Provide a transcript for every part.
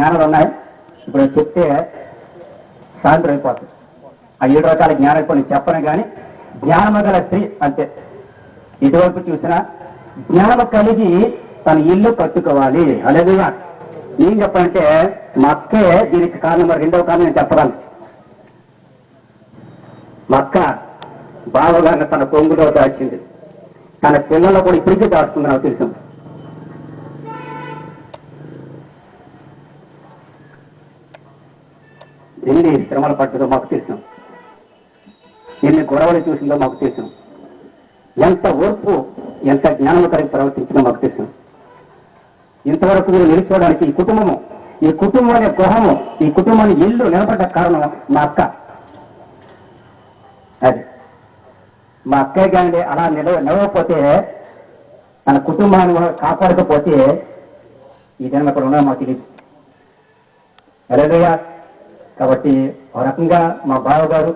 జ్ఞానాలు ఉన్నాయి. ఇప్పుడు చెప్తే సాయంత్రం అయిపోతుంది. ఆ 7 రకాల జ్ఞానం ఇప్పుడు నేను చెప్పను, కానీ జ్ఞానము గల స్త్రీ అంతే. ఇటువైపు చూసినా జ్ఞానము కలిగి తన ఇల్లు కట్టుకోవాలి. అలాగే ఏం చెప్పాలంటే మా అక్కే దీనికి కారణం. మరి రెండవ కారణం నేను చెప్పగలను. మా అక్క బావగారిని తన కొంగులో దాచింది. తన పిల్లల్లో కూడా ఇప్పటికీ దాచుకుంది. నాకు తెలుసు. ఎన్ని శ్రమలు పట్టిందో మాకు తెలుసు. ఎన్ని గొడవలు చూసిందో మాకు తెలుసు. ఎంత ఓర్పు, ఎంత జ్ఞానం కలిగి ప్రవర్తించిందో మాకు తెలుసు. ఇంతవరకు మీరు నిలుచోవడానికి ఈ కుటుంబము, ఈ కుటుంబం అనే గృహము, ఈ కుటుంబాన్ని ఇల్లు నిలబడ్డ కారణం మా అక్క. అది మా అక్కయ్య కానీ అలా నిలవకపోతే, తన కుటుంబాన్ని కాపాడకపోతే ఈ జన్మ అక్కడ ఉన్నా మాకు తెలియదు. ఎలాగయ్యా కాబట్టి ఒక రకంగా మా బావగారు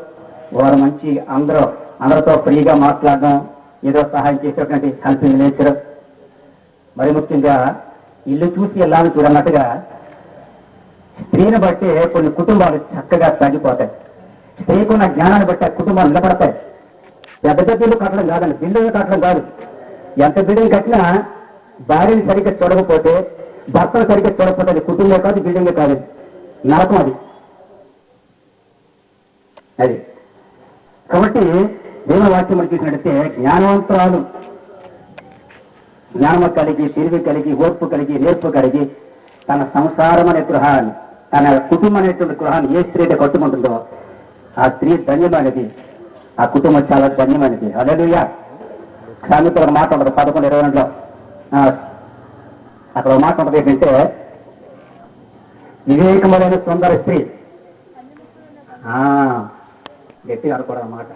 వారు మంచి అందరితో ఫ్రీగా మాట్లాడడం, ఏదో సహాయం చేసేటువంటి హెల్పింగ్ నేచర్. మరి ముఖ్యంగా ఇల్లు చూసి వెళ్ళాలని చూడన్నట్టుగా స్త్రీని బట్టి కొన్ని కుటుంబాలు చక్కగా సాగిపోతాయి. స్త్రీకున్న జ్ఞానాన్ని బట్టి ఆ కుటుంబాలు నిలబడతాయి. పెద్ద పెద్ద ఇల్లు కట్టడం కాదండి, బిల్డింగ్ కట్టడం కాదు. ఎంత బిల్డింగ్ కట్టినా భార్యని సరిగ్గా చూడకపోతే, భర్తను సరిగ్గా చూడకపోతే అది కుటుంబమే కాదు, బిల్డింగే కాదు, నరకం అది. అది కాబట్టి దేవుని వాక్యం మనం చూసినట్టయితే జ్ఞానవంతురాలు, జ్ఞానము కలిగి, తెలివి కలిగి, ఓర్పు కలిగి, నేర్పు కలిగి తన సంసారం అనే గృహాన్ని, తన కుటుంబం అనేటువంటి గృహాన్ని ఏ స్త్రీ అయితే కట్టుకుంటుందో ఆ స్త్రీ ధన్యమైనది, ఆ కుటుంబం చాలా ధన్యమైనది. హల్లెలూయా. సామెతలో ఒక మాట ఉంటుంది 11:22. అక్కడ ఒక మాట ఉంటుంది ఏంటంటే, వివేకమైన సుందర స్త్రీ. గట్టిగా అనుకోవడం అన్నమాట.